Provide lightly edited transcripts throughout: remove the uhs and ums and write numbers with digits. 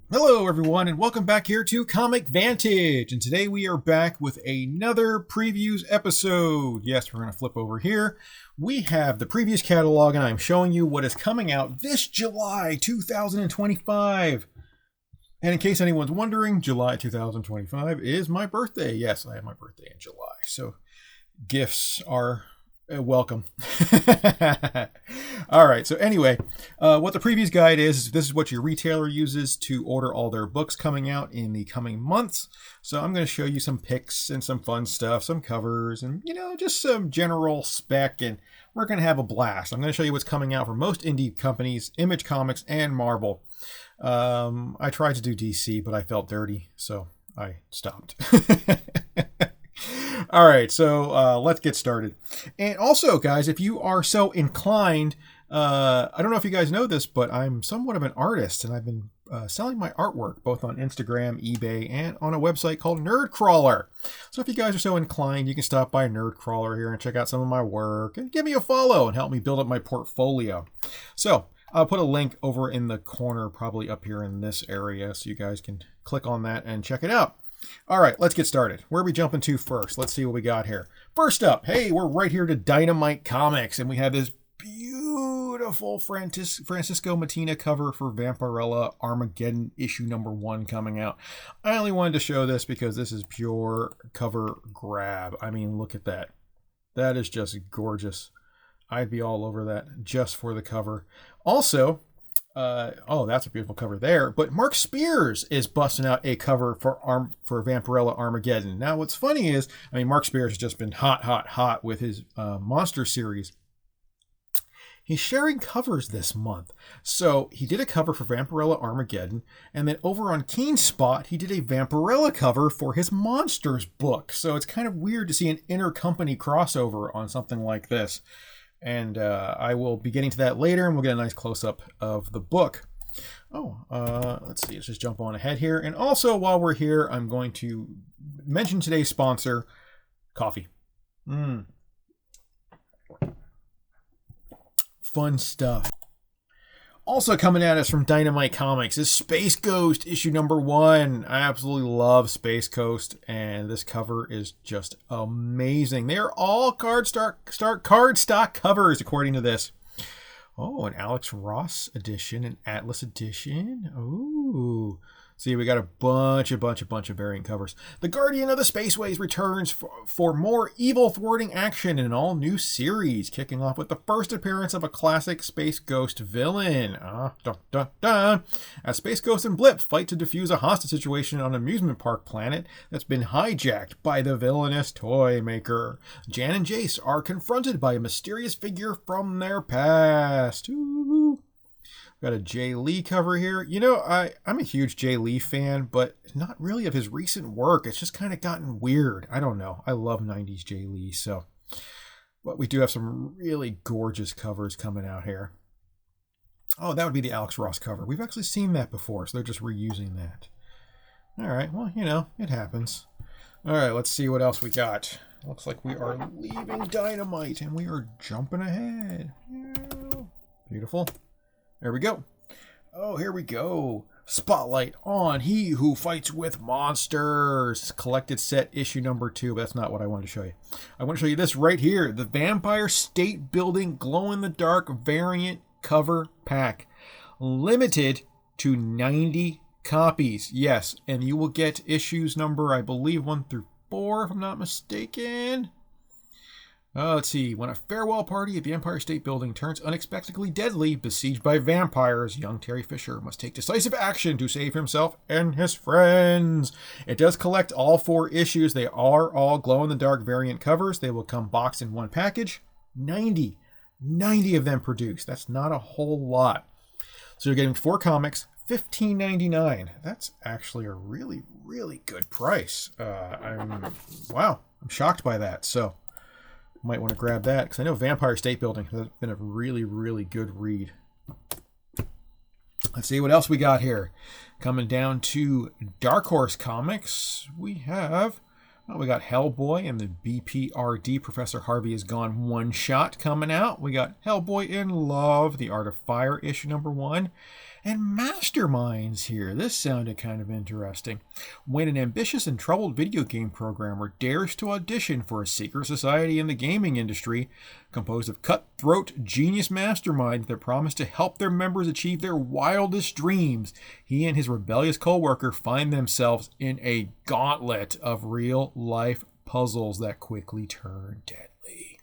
Hello everyone and welcome back here to Comic Vantage, and today we are back with another previews episode. Yes, we're going to flip over here. We have the previews catalog and I'm showing you what is coming out this July 2025. And in case anyone's wondering, July 2025 is my birthday. Yes, I have my birthday in July, so gifts are welcome. All right, so anyway, what the previews guide is this is what your retailer uses to order all their books coming out in the coming months. So I'm going to show you some picks and some fun stuff, some covers, and just some general spec, and we're going to have a blast. I'm going to show you what's coming out for most indie companies, Image Comics and Marvel. I tried to do DC, but I felt dirty, so I stopped. All right, so let's get started. And also, guys, if you are so inclined, I don't know if you guys know this, but I'm somewhat of an artist, and I've been selling my artwork both on Instagram, eBay, and on a website called Nerdcrawler. So if you guys are so inclined, you can stop by Nerdcrawler here and check out some of my work and give me a follow and help me build up my portfolio. So I'll put a link over in the corner, probably up here in this area, so you guys can click on that and check it out. All right, let's get started. Where are we jumping to first? Let's see what we got here. First up, hey, we're right here to Dynamite Comics, and we have this beautiful Francisco Mattina cover for Vampirella Armageddon issue number 1 coming out. I only wanted to show this because this is pure cover grab. I mean, look at that. That is just gorgeous. I'd be all over that just for the cover. Also, oh, that's a beautiful cover there. But Mark Spears is busting out a cover for Vampirella Armageddon. Now, what's funny is, I mean, Mark Spears has just been hot with his Monster series. He's sharing covers this month. So he did a cover for Vampirella Armageddon, and then over on Keenspot, he did a Vampirella cover for his Monsters book. So it's kind of weird to see an intercompany crossover on something like this. And I will be getting to that later, and we'll get a nice close-up of the book. Oh, let's see. Let's just jump on ahead here. And also, while we're here, I'm going to mention today's sponsor, coffee. Fun stuff. Also coming at us from Dynamite Comics is Space Ghost issue number 1. I absolutely love Space Ghost, and this cover is just amazing. They are all cardstock covers, according to this. Oh, an Alex Ross edition, an Atlas edition. Ooh. See, we got a bunch of variant covers. The Guardian of the Spaceways returns for more evil thwarting action in an all-new series, kicking off with the first appearance of a classic Space Ghost villain. As Space Ghost and Blip fight to defuse a hostage situation on an amusement park planet that's been hijacked by the villainous toy maker, Jan and Jace are confronted by a mysterious figure from their past. Ooh. Got a Jay Lee cover here. I'm a huge Jay Lee fan, but not really of his recent work. It's just kind of gotten weird. I don't know. I love 90s Jay Lee, so. But we do have some really gorgeous covers coming out here. Oh, that would be the Alex Ross cover. We've actually seen that before, so they're just reusing that. All right, well, it happens. All right, let's see what else we got. Looks like we are leaving Dynamite, and we are jumping ahead. Beautiful. There we go. Oh, here we go. Spotlight on He Who Fights with Monsters. Collected set issue number 2. But that's not what I wanted to show you. I want to show you this right here. The Vampire State Building glow-in-the-dark variant cover pack. Limited to 90 copies. Yes, and you will get issues number, I believe, 1 through 4, if I'm not mistaken. Let's see. When a farewell party at the Empire State Building turns unexpectedly deadly, besieged by vampires, young Terry Fisher must take decisive action to save himself and his friends. It does collect all 4 issues. They are all glow-in-the-dark variant covers. They will come boxed in one package. 90 of them produced. That's not a whole lot. So you're getting 4 comics, $15.99. That's actually a really, really good price. I'm shocked by that. So might want to grab that because I know Vampire State Building has been a really, really good read. Let's see what else we got here. Coming down to Dark Horse Comics, we got Hellboy and the BPRD Professor Harvey is Gone one shot coming out. We got Hellboy in Love, The Art of Fire issue number 1. And Masterminds here. This sounded kind of interesting. When an ambitious and troubled video game programmer dares to audition for a secret society in the gaming industry, composed of cutthroat genius masterminds that promise to help their members achieve their wildest dreams, he and his rebellious co-worker find themselves in a gauntlet of real-life puzzles that quickly turn deadly.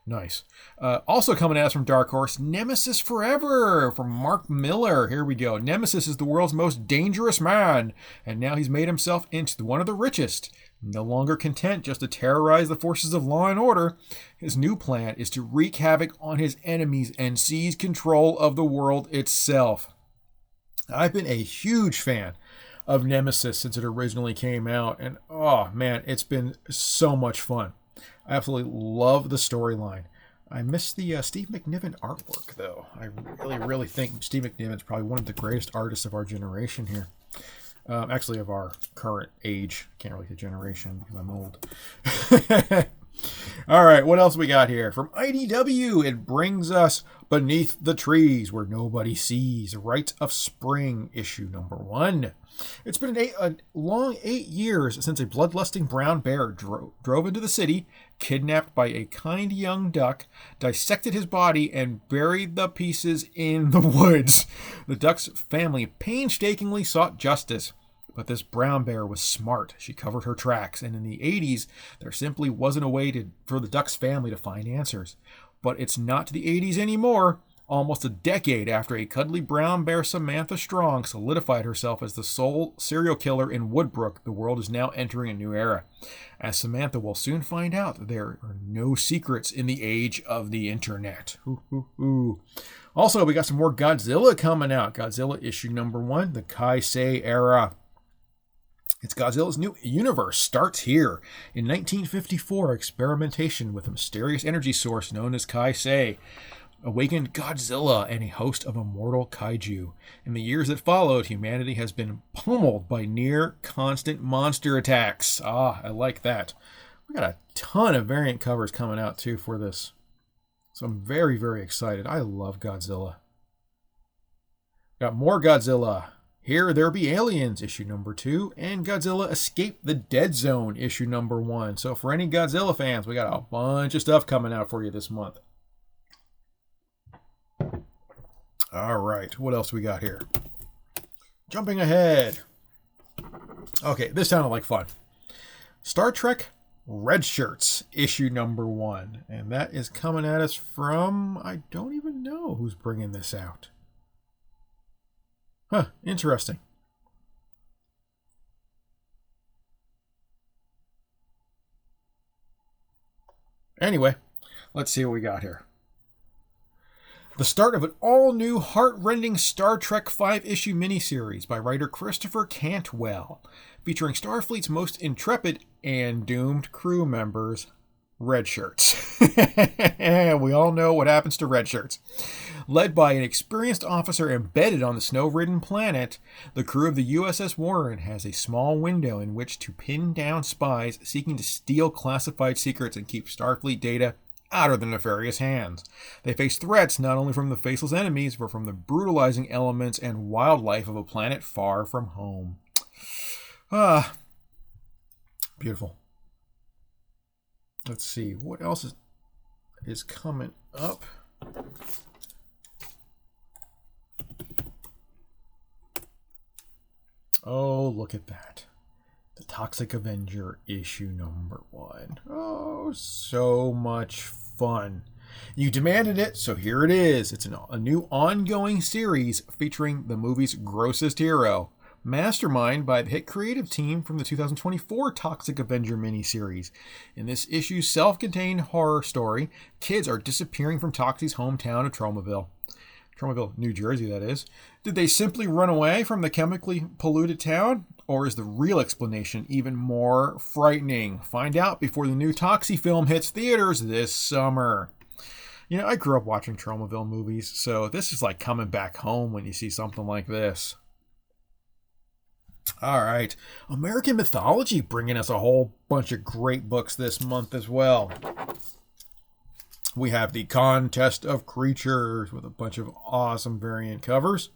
Nice. Also coming at us from Dark Horse, Nemesis Forever from Mark Miller. Here we go. Nemesis is the world's most dangerous man, and now he's made himself into one of the richest. No longer content just to terrorize the forces of law and order, his new plan is to wreak havoc on his enemies and seize control of the world itself. I've been a huge fan of Nemesis since it originally came out, and oh man, it's been so much fun. I absolutely love the storyline. I miss the Steve McNiven artwork, though. I really think Steve McNiven's probably one of the greatest artists of our generation here. Actually, of our current age. Can't really say generation because I'm old. All right, what else we got here? From IDW, it brings us Beneath the Trees Where Nobody Sees, Rites of Spring, issue number 1. It's been a long 8 years since a bloodlusting brown bear drove into the city, kidnapped by a kind young duck, dissected his body, and buried the pieces in the woods. The duck's family painstakingly sought justice, but this brown bear was smart. She covered her tracks, and in the 80s, there simply wasn't a way for the duck's family to find answers. But it's not the 80s anymore. Almost a decade after a cuddly brown bear, Samantha Strong, solidified herself as the sole serial killer in Woodbrook, the world is now entering a new era. As Samantha will soon find out, there are no secrets in the age of the internet. Also, we got some more Godzilla coming out. Godzilla issue number 1, the Kaisei era. It's Godzilla's new universe starts here. In 1954, experimentation with a mysterious energy source known as Kaisei awakened Godzilla and a host of immortal kaiju. In the years that followed, humanity has been pummeled by near constant monster attacks. I like that. We got a ton of variant covers coming out too for this. So I'm very, very excited. I love Godzilla. Got more Godzilla. Here There Be Aliens, issue number 2, and Godzilla Escape the Dead Zone, issue number 1. So for any Godzilla fans, we got a bunch of stuff coming out for you this month. All right, what else we got here? Jumping ahead. Okay, this sounded like fun. Star Trek Red Shirts, issue number 1. And that is coming at us from, I don't even know who's bringing this out. Huh, interesting. Anyway, let's see what we got here. The start of an all-new, heart-rending Star Trek 5-issue miniseries by writer Christopher Cantwell, featuring Starfleet's most intrepid and doomed crew members, Red Shirts. We all know what happens to Red Shirts. Led by an experienced officer embedded on the snow-ridden planet, the crew of the USS Warren has a small window in which to pin down spies seeking to steal classified secrets and keep Starfleet data out of the nefarious hands. They face threats not only from the faceless enemies, but from the brutalizing elements and wildlife of a planet far from home. Beautiful. Let's see, what else is coming up? Oh, look at that. The Toxic Avenger issue number 1. Oh, so much fun. You demanded it, so here it is. It's a new ongoing series featuring the movie's grossest hero, Mastermind, by the hit creative team from the 2024 Toxic Avenger miniseries. In this issue's self-contained horror story, kids are disappearing from Toxie's hometown of Tromaville, New Jersey, that is. Did they simply run away from the chemically polluted town? Or is the real explanation even more frightening? Find out before the new Toxie film hits theaters this summer. You know, I grew up watching Tromaville movies, so this is like coming back home when you see something like this. All right, American Mythology bringing us a whole bunch of great books this month as well. We have the Contest of Creatures with a bunch of awesome variant covers.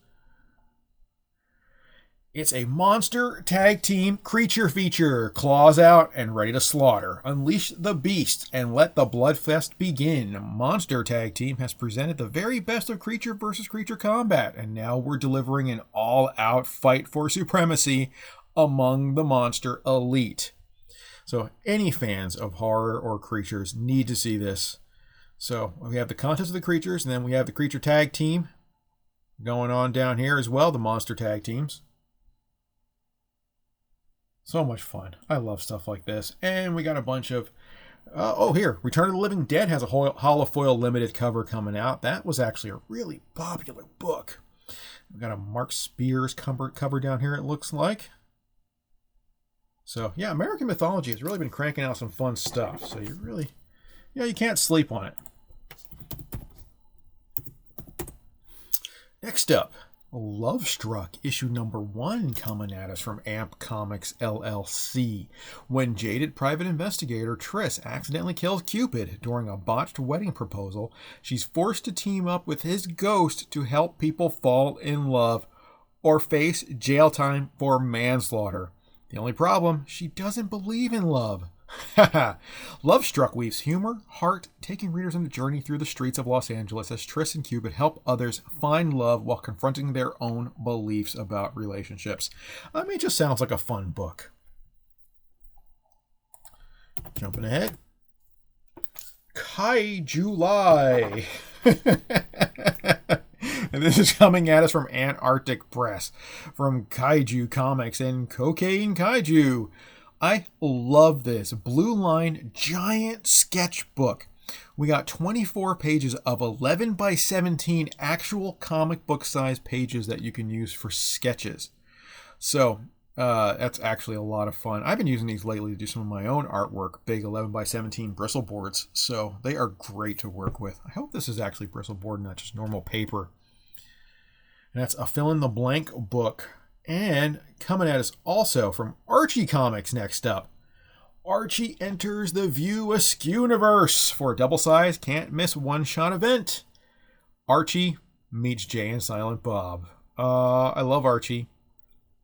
It's a monster tag team creature feature. Claws out and ready to slaughter. Unleash the beast and let the bloodfest begin. Monster Tag Team has presented the very best of creature versus creature combat, and now we're delivering an all-out fight for supremacy among the monster elite. So any fans of horror or creatures need to see this. So we have the contest of the creatures, and then we have the creature tag team going on down here as well, the monster tag teams. So much fun. I love stuff like this. And we got a bunch of... here. Return of the Living Dead has a holofoil limited cover coming out. That was actually a really popular book. We got a Mark Spears cover down here, it looks like. So, yeah, American Mythology has really been cranking out some fun stuff. So you really... you can't sleep on it. Next up, Love Struck, issue number 1 coming at us from AMP Comics LLC. When jaded private investigator Triss accidentally kills Cupid during a botched wedding proposal, she's forced to team up with his ghost to help people fall in love or face jail time for manslaughter. The only problem, she doesn't believe in love. Love Struck weaves humor, heart, taking readers on a journey through the streets of Los Angeles as Triss and Cupid help others find love while confronting their own beliefs about relationships. I mean, it just sounds like a fun book. Jumping ahead. Kaiju-Lai. And this is coming at us from Antarctic Press, from Kaiju Comics and Cocaine Kaiju. I love this Blue Line giant sketchbook. We got 24 pages of 11 by 17 actual comic book size pages that you can use for sketches. So that's actually a lot of fun. I've been using these lately to do some of my own artwork, big 11 by 17 bristle boards. So they are great to work with. I hope this is actually bristle board, not just normal paper. And that's a fill in the blank book. And coming at us also from Archie Comics next up. Archie enters the View Askew-niverse for a double-size, can't-miss one-shot event. Archie meets Jay and Silent Bob. I love Archie.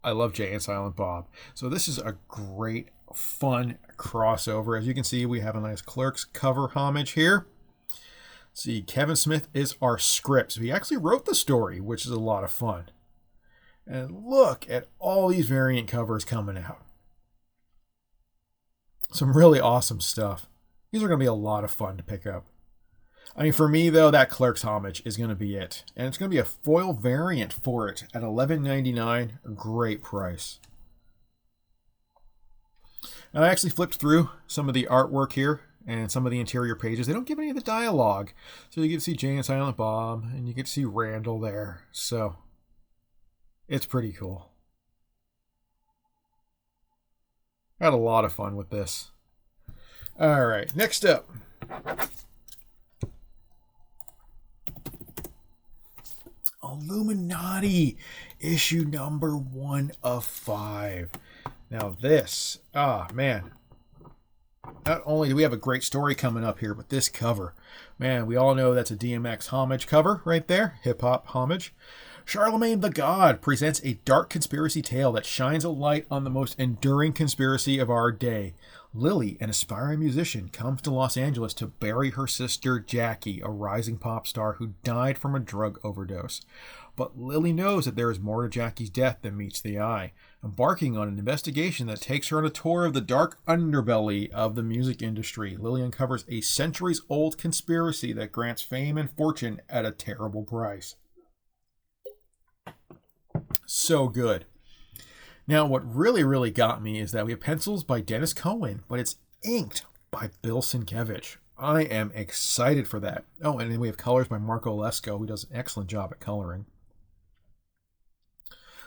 I love Jay and Silent Bob. So this is a great, fun crossover. As you can see, we have a nice Clerks cover homage here. See, Kevin Smith is our script. So he actually wrote the story, which is a lot of fun. And look at all these variant covers coming out. Some really awesome stuff. These are going to be a lot of fun to pick up. I mean, for me, though, that Clerks homage is going to be it. And it's going to be a foil variant for it at $11.99. Great price. And I actually flipped through some of the artwork here and some of the interior pages. They don't give any of the dialogue. So you get to see Jay and Silent Bob, and you get to see Randall there. So it's pretty cool. I had a lot of fun with this. All right, next up. Illuminati, issue number 1 of 5. Now this, man. Not only do we have a great story coming up here, but this cover. Man, we all know that's a DMX homage cover right there. Hip-hop homage. Charlemagne the God presents a dark conspiracy tale that shines a light on the most enduring conspiracy of our day. Lily, an aspiring musician, comes to Los Angeles to bury her sister Jackie, a rising pop star who died from a drug overdose. But Lily knows that there is more to Jackie's death than meets the eye, embarking on an investigation that takes her on a tour of the dark underbelly of the music industry. Lily uncovers a centuries-old conspiracy that grants fame and fortune at a terrible price. So good. Now, what really got me is that we have pencils by Dennis Cohen, but it's inked by Bill Sienkiewicz. I am excited for that. Oh, and then we have colors by Marco Lesko, who does an excellent job at coloring.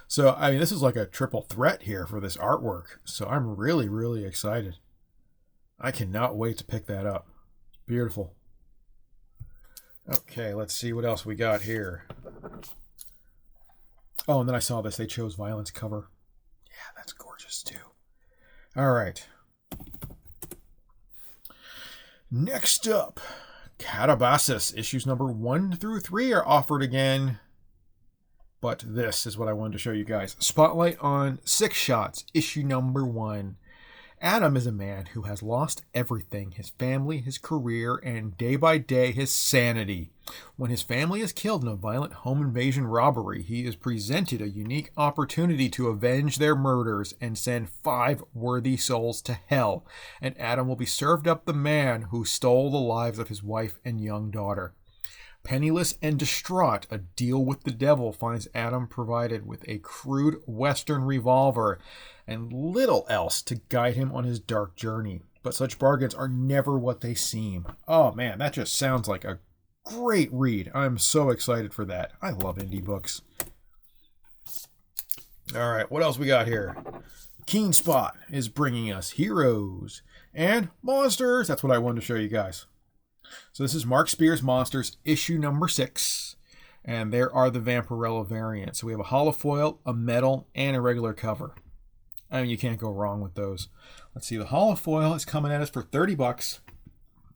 So, I mean, this is like a triple threat here for this artwork. So I'm really excited. I cannot wait to pick that up. Beautiful. Okay, let's see what else we got here. Oh, and then I saw this. They chose Violence cover. Yeah, that's gorgeous too. All right. Next up, Catabasis. Issues number 1 through 3 are offered again. But this is what I wanted to show you guys. Spotlight on Six Shots, issue number 1. Adam is a man who has lost everything, his family, his career, and day by day his sanity. When his family is killed in a violent home invasion robbery, he is presented a unique opportunity to avenge their murders and send 5 worthy souls to hell, and Adam will be served up the man who stole the lives of his wife and young daughter. Penniless and distraught, a deal with the devil finds Adam provided with a crude Western revolver and little else to guide him on his dark journey. But such bargains are never what they seem. Oh man, that just sounds like a great read. I'm so excited for that. I love indie books. All right, what else we got here? Keenspot is bringing us heroes and monsters. That's what I wanted to show you guys. So this is Mark Spears Monsters, issue number 6. And there are the Vampirella variants. So we have a holofoil, a metal, and a regular cover. I mean, you can't go wrong with those. Let's see, the holofoil is coming at us for $30.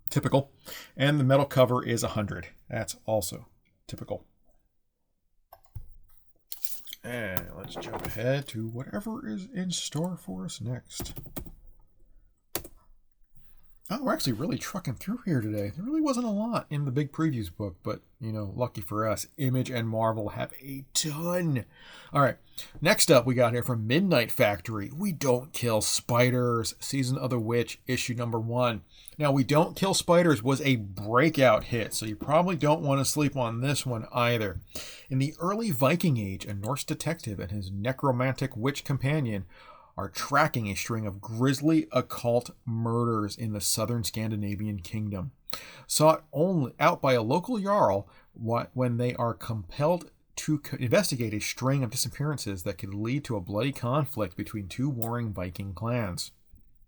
Typical. And the metal cover is $100. That's also typical. And let's jump ahead to whatever is in store for us next. Oh, we're actually really trucking through here today. There really wasn't a lot in the big previews book, but, you know, lucky for us, Image and Marvel have a ton. All right, next up we got here from Midnight Factory, We Don't Kill Spiders, Season of the Witch, issue number 1. Now, We Don't Kill Spiders was a breakout hit, so you probably don't want to sleep on this one either. In the early Viking Age, a Norse detective and his necromantic witch companion are tracking a string of grisly occult murders in the southern Scandinavian kingdom. Sought only out by a local jarl when they are compelled to investigate a string of disappearances that could lead to a bloody conflict between 2 warring Viking clans.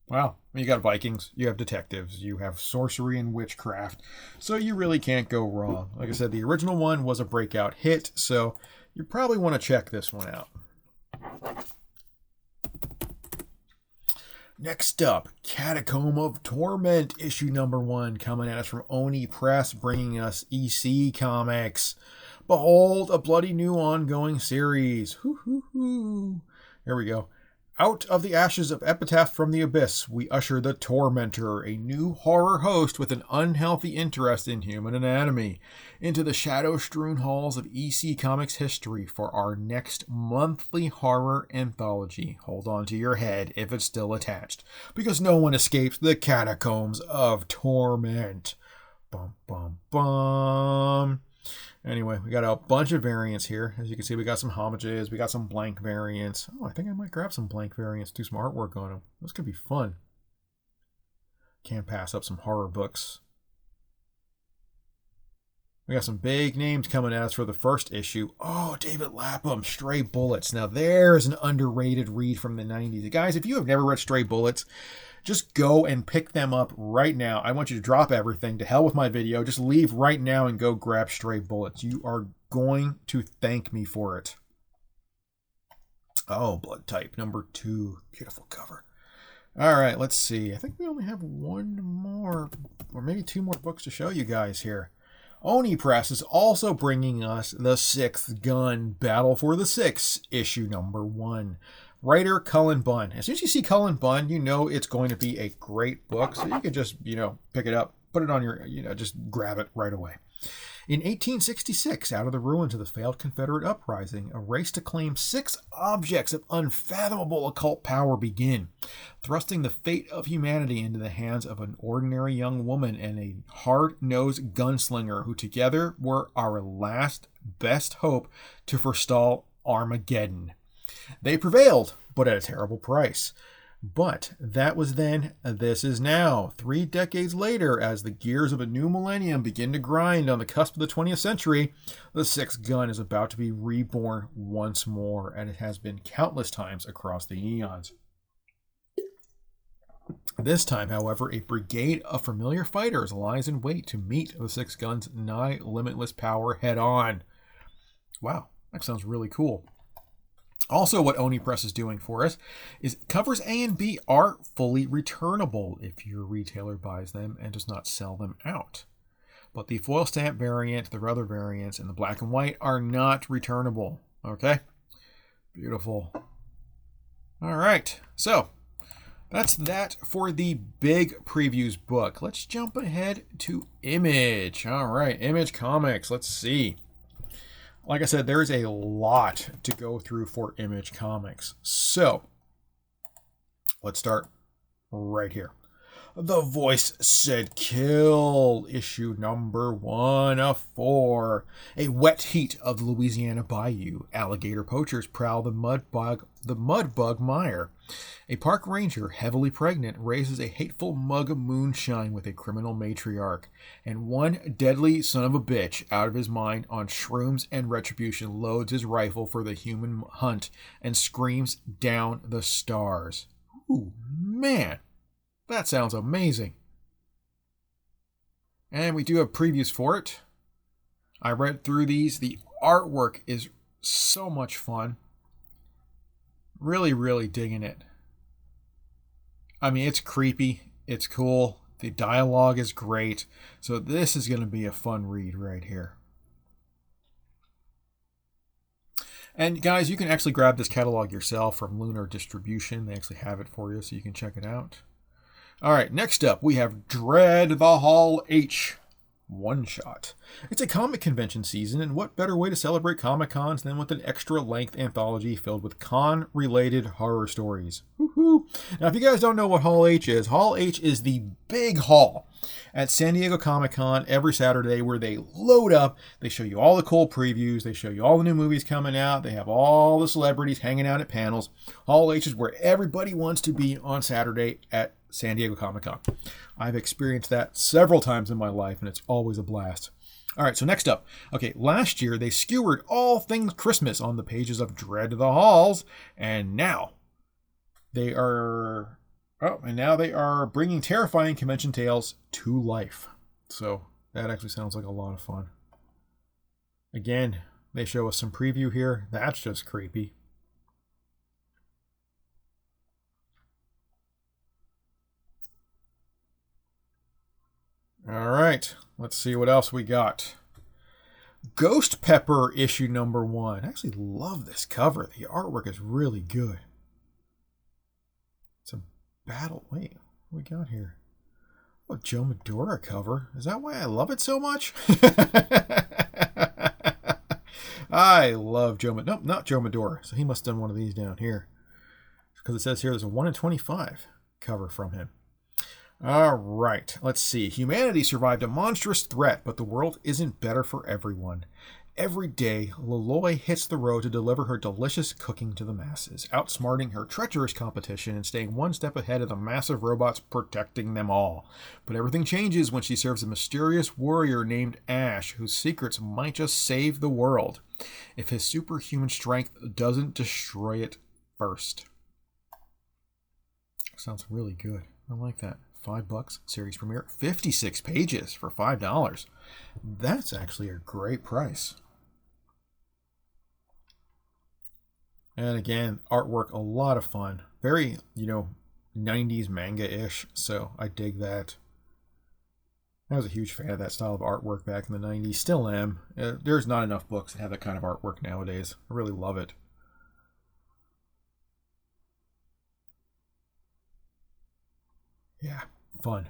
Wow, you got Vikings, you have detectives, you have sorcery and witchcraft, so you really can't go wrong. Like I said, the original one was a breakout hit, so you probably want to check this one out. Next up, Catacomb of Torment, issue number 1, coming at us from Oni Press, bringing us EC Comics. Behold, a bloody new ongoing series. Hoo hoo hoo. Here we go. Out of the ashes of Epitaph from the Abyss, we usher the Tormentor, a new horror host with an unhealthy interest in human anatomy, into the shadow-strewn halls of EC Comics history for our next monthly horror anthology. Hold on to your head if it's still attached, because no one escapes the Catacombs of Torment. Bum, bum, bum. Anyway, we got a bunch of variants here. As you can see, we got some homages. We got some blank variants. Oh, I think I might grab some blank variants, do some artwork on them. This could be fun. Can't pass up some horror books. We got some big names coming at us for the first issue. Oh, David Lapham, Stray Bullets. Now, there's an underrated read from the 90s. Guys, if you have never read Stray Bullets, just go and pick them up right now. I want you to drop everything. To hell with my video. Just leave right now and go grab Stray Bullets. You are going to thank me for it. Oh, Blood Type number 2. Beautiful cover. All right, let's see. I think we only have one more, or maybe 2 more books to show you guys here. Oni Press is also bringing us The Sixth Gun, Battle for the Six, issue number 1. Writer Cullen Bunn. As soon as you see Cullen Bunn, you know it's going to be a great book. So you can just, pick it up, put it on your, just grab it right away. In 1866, out of the ruins of the failed Confederate uprising, a race to claim 6 objects of unfathomable occult power begin, thrusting the fate of humanity into the hands of an ordinary young woman and a hard-nosed gunslinger who together were our last best hope to forestall Armageddon. They prevailed, but at a terrible price. But that was then, this is now. 3 decades later, as the gears of a new millennium begin to grind on the cusp of the 20th century, the Sixth Gun is about to be reborn once more, and it has been countless times across the eons. This time, however, a brigade of familiar fighters lies in wait to meet the Sixth Gun's nigh limitless power head on. Wow, that sounds really cool. Also, what Oni Press is doing for us is covers A and B are fully returnable if your retailer buys them and does not sell them out. But the foil stamp variant, the other variants, and the black and white are not returnable. Okay. Beautiful. All right. So that's that for the big previews book. Let's jump ahead to Image. All right. Image Comics. Let's see. Like I said, there's a lot to go through for Image Comics. So let's start right here. The Voice Said Kill, issue number 1 of 4. A wet heat of the Louisiana bayou. Alligator poachers prowl the mudbug mire. A park ranger, heavily pregnant, raises a hateful mug of moonshine with a criminal matriarch. And one deadly son of a bitch, out of his mind on shrooms and retribution, loads his rifle for the human hunt and screams down the stars. Ooh, man. That sounds amazing. And we do have previews for it. I read through these. The artwork is so much fun. Really, really digging it. I mean, it's creepy. It's cool. The dialogue is great. So this is going to be a fun read right here. And guys, you can actually grab this catalog yourself from Lunar Distribution. They actually have it for you, so you can check it out. All right, next up, we have Dread the Hall H one-shot. It's a comic convention season, and what better way to celebrate Comic-Cons than with an extra-length anthology filled with con-related horror stories. Woohoo! Now, if you guys don't know what Hall H is the big hall at San Diego Comic-Con every Saturday where they load up, they show you all the cool previews, they show you all the new movies coming out, they have all the celebrities hanging out at panels. Hall H is where everybody wants to be on Saturday at San Diego Comic-Con. I've experienced that several times in my life, and it's always a blast. All right, so next up. Okay, last year they skewered all things Christmas on the pages of Dread the Halls, and now they are bringing terrifying convention tales to life. So that actually sounds like a lot of fun. Again, they show us some preview here. That's just creepy. All right, let's see what else we got. Ghost Pepper issue number 1. I actually love this cover. The artwork is really good. It's a battle. Wait, what we got here? Oh, Joe Medora cover. Is that why I love it so much? I love Joe Medora. Nope, not Joe Medora. So he must have done one of these down here. Because it says here there's a 1 in 25 cover from him. All right, let's see. Humanity survived a monstrous threat, but the world isn't better for everyone. Every day, Laloy hits the road to deliver her delicious cooking to the masses, outsmarting her treacherous competition and staying one step ahead of the massive robots protecting them all. But everything changes when she serves a mysterious warrior named Ash, whose secrets might just save the world, if his superhuman strength doesn't destroy it first. Sounds really good. I like that. $5 series premiere, 56 pages for $5. That's actually a great price. And again, artwork, a lot of fun. Very, 90s manga-ish, so I dig that. I was a huge fan of that style of artwork back in the 90s. Still am. There's not enough books that have that kind of artwork nowadays. I really love it. Yeah, fun.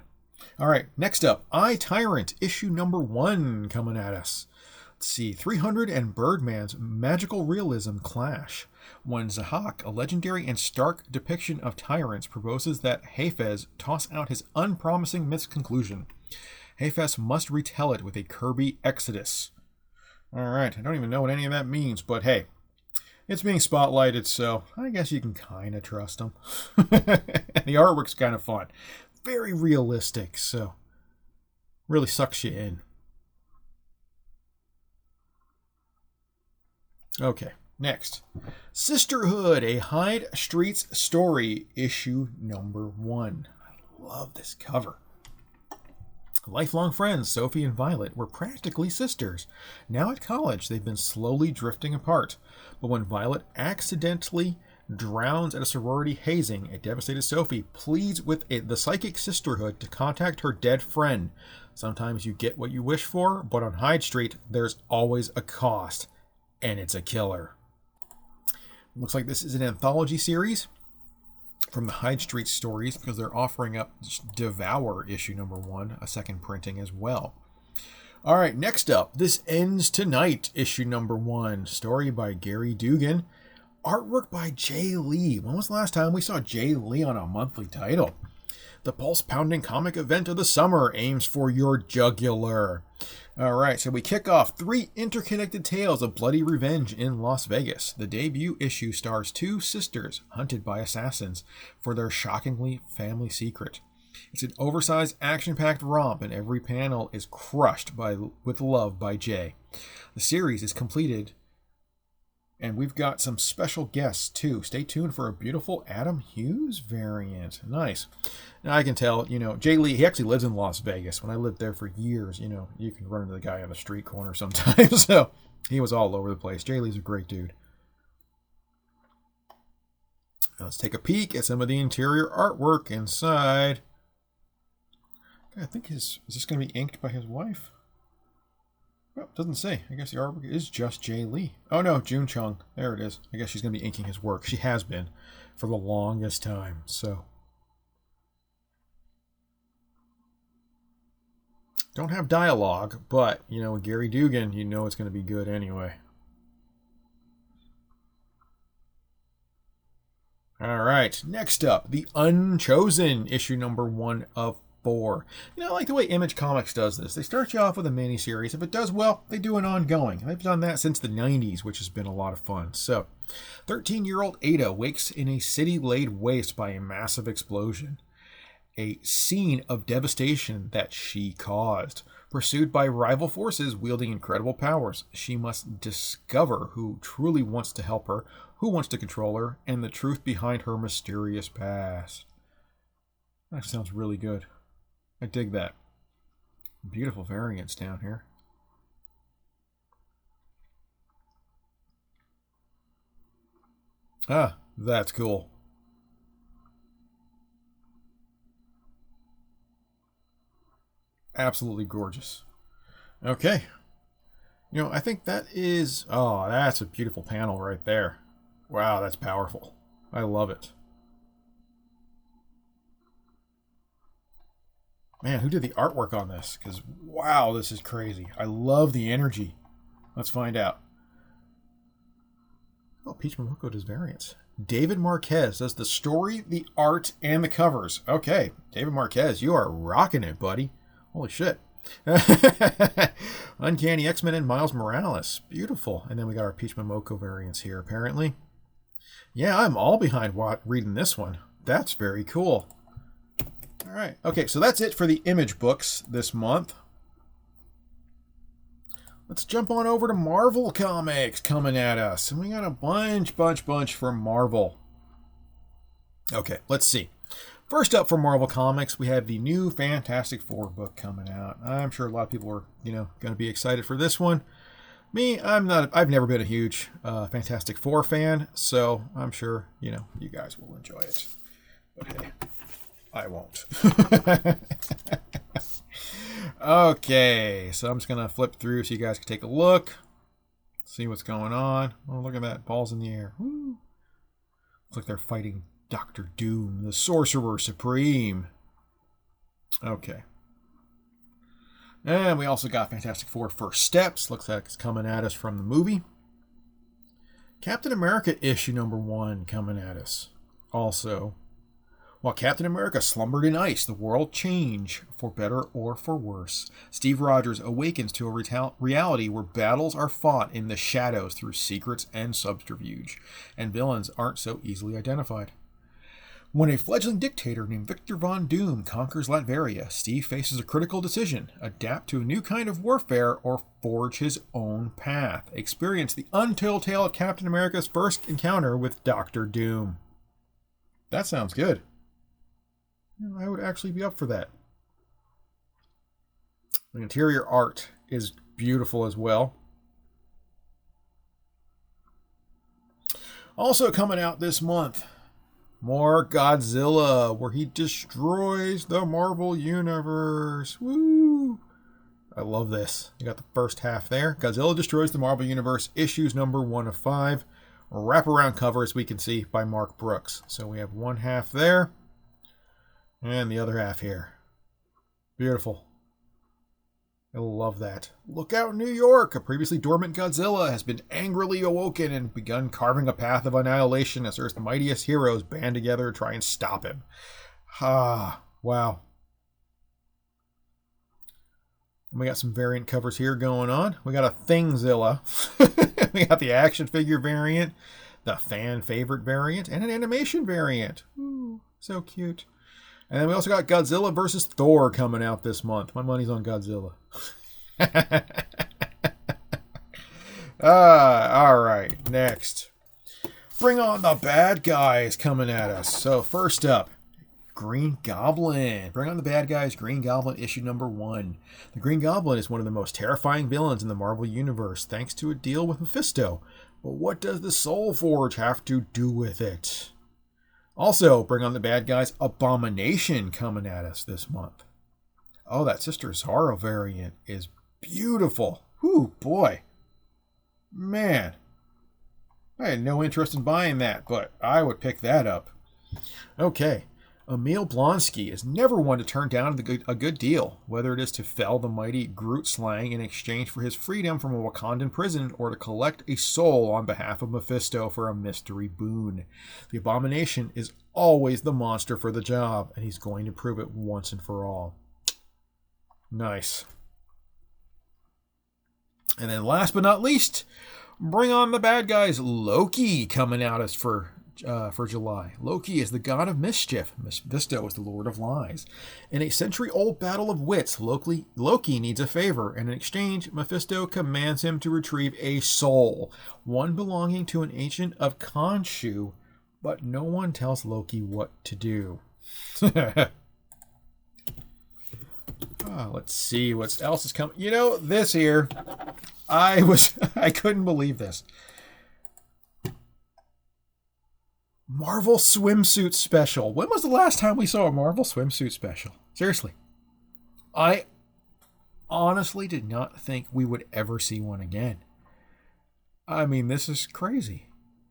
All right, next up, I, Tyrant, issue number 1 coming at us. Let's see, 300 and Birdman's magical realism clash. When Zahak, a legendary and stark depiction of tyrants, proposes that Hafez toss out his unpromising myth's conclusion, Hafez must retell it with a Kirby exodus. All right, I don't even know what any of that means, but hey, it's being spotlighted, so I guess you can kind of trust him. The artwork's kind of fun. Very realistic, so really sucks you in. Okay, next. Sisterhood, a Hyde Streets story, issue number 1. I love this cover. Lifelong friends, Sophie and Violet, were practically sisters. Now at college, they've been slowly drifting apart. But when Violet accidentally drowns at a sorority hazing, a devastated Sophie pleads with the psychic sisterhood to contact her dead friend. Sometimes you get what you wish for, but on Hyde Street, there's always a cost, and it's a killer. Looks like this is an anthology series from the Hyde Street Stories, because they're offering up Devour issue number 1, a second printing as well. All right, next up, This Ends Tonight, issue number 1, story by Gary Dugan, artwork by Jay Lee. When was the last time we saw Jay Lee on a monthly title? The pulse-pounding comic event of the summer aims for your jugular. All right, so we kick off 3 interconnected tales of bloody revenge in Las Vegas. The debut issue stars 2 sisters hunted by assassins for their shockingly family secret. It's an oversized, action-packed romp, and every panel is crushed with love by Jay. The series is completed, and we've got some special guests, too. Stay tuned for a beautiful Adam Hughes variant. Nice. Now, I can tell, Jay Lee, he actually lives in Las Vegas. When I lived there for years, you can run into the guy on the street corner sometimes. So, he was all over the place. Jay Lee's a great dude. Now, let's take a peek at some of the interior artwork inside. I think is this going to be inked by his wife? Well, doesn't say. I guess the artwork is just Jay Lee. Oh no, June Chung. There it is. I guess she's going to be inking his work. She has been for the longest time. So, don't have dialogue, but with Gary Dugan, it's going to be good anyway. All right, next up, The Unchosen, issue number 1 of 4. I like the way Image Comics does this. They start you off with a mini-series. If it does well, they do an ongoing. They've done that since the 90s, which has been a lot of fun. So, 13-year-old Ada wakes in a city laid waste by a massive explosion. A scene of devastation that she caused. Pursued by rival forces wielding incredible powers, she must discover who truly wants to help her, who wants to control her, and the truth behind her mysterious past. That sounds really good. I dig that. Beautiful variants down here. Ah, that's cool. Absolutely gorgeous. Okay. I think that is... Oh, that's a beautiful panel right there. Wow, that's powerful. I love it. Man, who did the artwork on this? Because, wow, this is crazy. I love the energy. Let's find out. Oh, Peach Momoko does variants. David Marquez does the story, the art, and the covers. Okay, David Marquez, you are rocking it, buddy. Holy shit. Uncanny X-Men and Miles Morales. Beautiful. And then we got our Peach Momoko variants here, apparently. Yeah, I'm all behind reading this one. That's very cool. All right. Okay, so that's it for the Image books this month. Let's jump on over to Marvel Comics coming at us. And we got a bunch from Marvel. Okay, let's see. First up for Marvel Comics, we have the new Fantastic Four book coming out. I'm sure a lot of people are, going to be excited for this one. Me, I've never been a huge Fantastic Four fan, so I'm sure, you guys will enjoy it. But hey, I won't. Okay, so I'm just going to flip through so you guys can take a look. See what's going on. Oh, look at that. Balls in the air. Woo. Looks like they're fighting Dr. Doom, the Sorcerer Supreme. Okay. And we also got Fantastic Four First Steps. Looks like it's coming at us from the movie. Captain America issue number 1 coming at us. Also, while Captain America slumbered in ice, the world changed for better or for worse. Steve Rogers awakens to a reality where battles are fought in the shadows through secrets and subterfuge, and villains aren't so easily identified. When a fledgling dictator named Victor Von Doom conquers Latveria, Steve faces a critical decision: adapt to a new kind of warfare or forge his own path. Experience the untold tale of Captain America's first encounter with Dr. Doom. That sounds good. I would actually be up for that. The interior art is beautiful as well. Also coming out this month, more Godzilla, where he destroys the Marvel Universe. Woo! I love this. You got the first half there. Godzilla destroys the Marvel Universe, issues number 1 of 5. wraparound cover, as we can see, by Mark Brooks. So we have one half there and the other half here. Beautiful. I love that. Look out, New York! A previously dormant Godzilla has been angrily awoken and begun carving a path of annihilation as Earth's mightiest heroes band together to try and stop him. Ah, wow. And we got some variant covers here going on. We got a Thingzilla. We got the action figure variant, the fan favorite variant, and an animation variant. Ooh, so cute. And then we also got Godzilla vs. Thor coming out this month. My money's on Godzilla. All right, next. Bring on the bad guys coming at us. So first up, Green Goblin. Bring on the bad guys, Green Goblin, issue number 1. The Green Goblin is one of the most terrifying villains in the Marvel Universe, thanks to a deal with Mephisto. But what does the Soul Forge have to do with it? Also, bring on the bad guys, Abomination coming at us this month. Oh, that Sister Zorro variant is beautiful. Whew, boy. Man. I had no interest in buying that, but I would pick that up. Okay. Emil Blonsky is never one to turn down a good deal, whether it is to fell the mighty Groot Slang in exchange for his freedom from a Wakandan prison or to collect a soul on behalf of Mephisto for a mystery boon. The Abomination is always the monster for the job, and he's going to prove it once and for all. Nice. And then last but not least, bring on the bad guys, Loki coming at us for July. Loki is the god of mischief. Mephisto is the lord of lies. In a century-old battle of wits, Loki needs a favor, and in exchange, Mephisto commands him to retrieve a soul, one belonging to an ancient of Khonshu, but no one tells Loki what to do. Let's see what else is coming. You know, this here, I couldn't believe this. Marvel swimsuit special. When was the last time we saw a Marvel swimsuit special? Seriously. I honestly did not think we would ever see one again. I mean, this is crazy.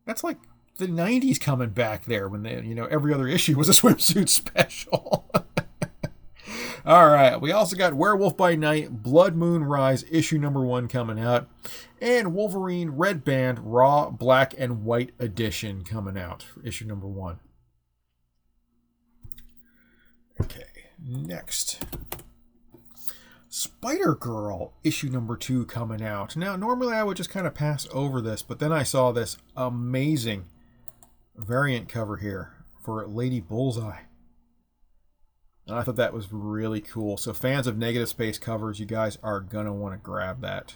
That's like the 90s coming back there when every other issue was a swimsuit special. All right, we also got Werewolf by Night, Blood Moon Rise, issue number 1 coming out. And Wolverine Red Band, Raw, Black, and White edition coming out for issue number 1. Okay, next. Spider-Girl, issue number 2 coming out. Now, normally I would just kind of pass over this, but then I saw this amazing variant cover here for Lady Bullseye. And I thought that was really cool. So fans of Negative Space covers, you guys are going to want to grab that.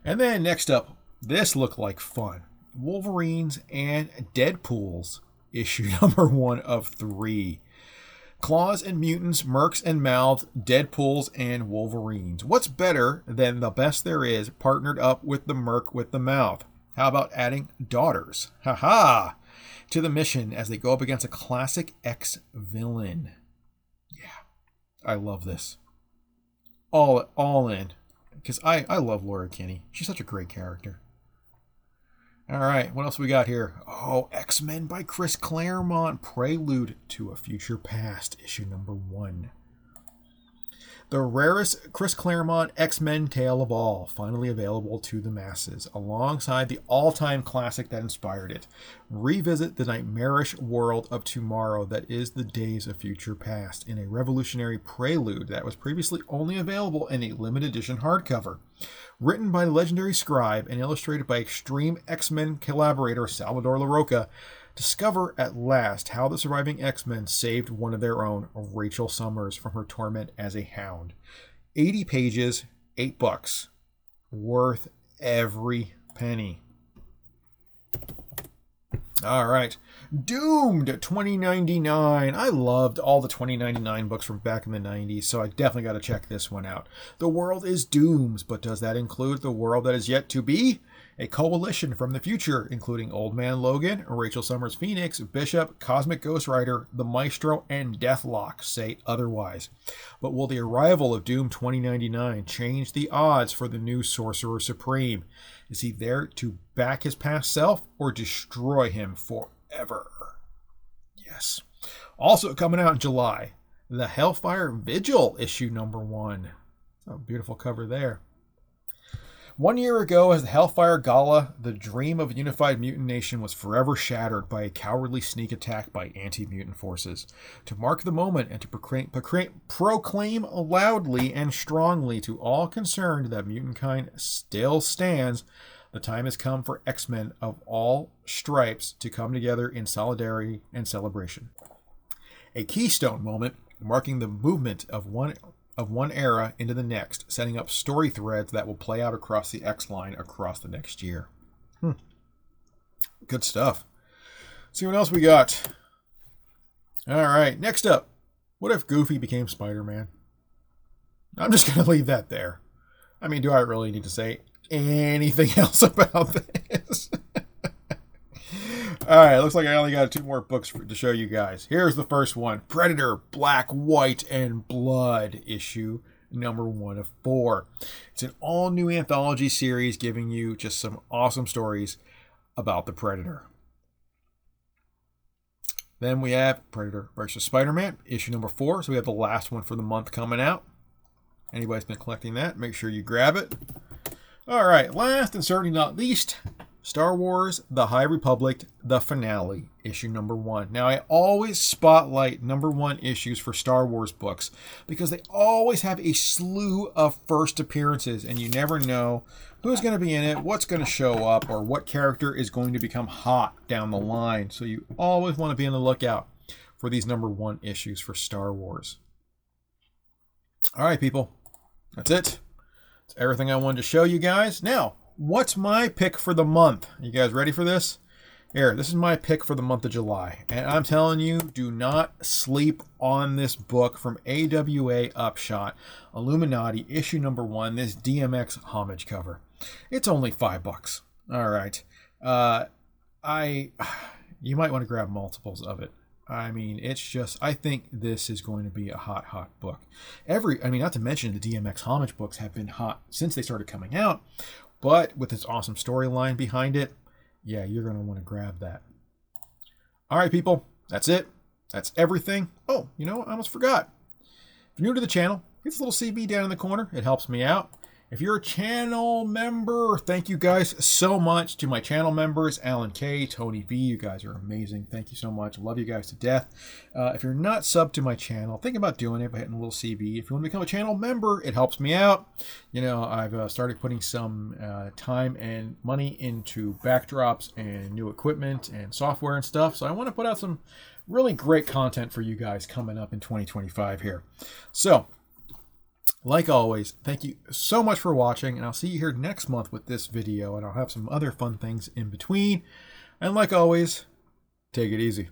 And then next up, this looked like fun. Wolverines and Deadpools, issue number 1 of 3. Claws and Mutants, Mercs and Mouths, Deadpools and Wolverines. What's better than the best there is partnered up with the Merc with the Mouth? How about adding daughters? Ha-ha! To the mission as they go up against a classic ex-villain. I love this. All in. Because I love Laura Kinney. She's such a great character. All right, what else we got here? Oh, X-Men by Chris Claremont. Prelude to a Future Past, issue number 1. The rarest Chris Claremont X-Men tale of all, finally available to the masses, alongside the all-time classic that inspired it. Revisit the nightmarish world of tomorrow that is the days of future past in a revolutionary prelude that was previously only available in a limited edition hardcover. Written by the legendary scribe and illustrated by Extreme X-Men collaborator Salvador Larroca, discover at last how the surviving X-Men saved one of their own, Rachel Summers, from her torment as a hound. 80 pages, $8. Worth every penny. All right. Doomed 2099. I loved all the 2099 books from back in the 90s, so I definitely got to check this one out. The world is doomed, but does that include the world that is yet to be? A coalition from the future, including Old Man Logan, Rachel Summers Phoenix, Bishop, Cosmic Ghost Rider, the Maestro, and Deathlock, say otherwise. But will the arrival of Doom 2099 change the odds for the new Sorcerer Supreme? Is he there to back his past self or destroy him forever? Yes. Also coming out in July, the Hellfire Vigil issue number 1. Oh, beautiful cover there. 1 year ago, as the Hellfire Gala, the dream of a unified mutant nation was forever shattered by a cowardly sneak attack by anti-mutant forces. To mark the moment and to proclaim loudly and strongly to all concerned that mutant kind still stands, the time has come for X-Men of all stripes to come together in solidarity and celebration. A keystone moment marking the movement of one era into the next, setting up story threads that will play out across the X line across the next year. Good stuff. See what else we got. All right, next up. What if Goofy became Spider-Man? I'm just going to leave that there. I mean, do I really need to say anything else about this? All right, looks like I only got 2 more books to show you guys. Here's the first one. Predator, Black, White, and Blood, issue number 1 of 4. It's an all-new anthology series giving you just some awesome stories about the Predator. Then we have Predator versus Spider-Man, issue number 4. So we have the last one for the month coming out. Anybody's been collecting that, make sure you grab it. All right, last and certainly not least, Star Wars The High Republic, the finale, issue number 1. Now, I always spotlight number 1 issues for Star Wars books because they always have a slew of first appearances, and you never know who's going to be in it, what's going to show up, or what character is going to become hot down the line. So you always want to be on the lookout for these number 1 issues for Star Wars. All right, people. That's it. That's everything I wanted to show you guys. Now, what's my pick for the month? You guys ready for this? Here, this is my pick for the month of July. And I'm telling you, do not sleep on this book from AWA Upshot, Illuminati, issue number 1, this DMX homage cover. It's only $5. All right. You might want to grab multiples of it. I mean, it's just, I think this is going to be a hot, hot book. Not to mention the DMX homage books have been hot since they started coming out. But with this awesome storyline behind it, yeah, you're going to want to grab that. All right, people, that's it. That's everything. Oh, you know what? I almost forgot. If you're new to the channel, hit this little CB down in the corner. It helps me out. If you're a channel member, thank you guys so much to my channel members, Alan K, Tony V. You guys are amazing. Thank you so much. Love you guys to death. If you're not subbed to my channel, think about doing it by hitting a little CB. If you want to become a channel member, it helps me out. You know, I've started putting some time and money into backdrops and new equipment and software and stuff. So I want to put out some really great content for you guys coming up in 2025 here. So, like always, thank you so much for watching, and I'll see you here next month with this video, and I'll have some other fun things in between. And like always, take it easy.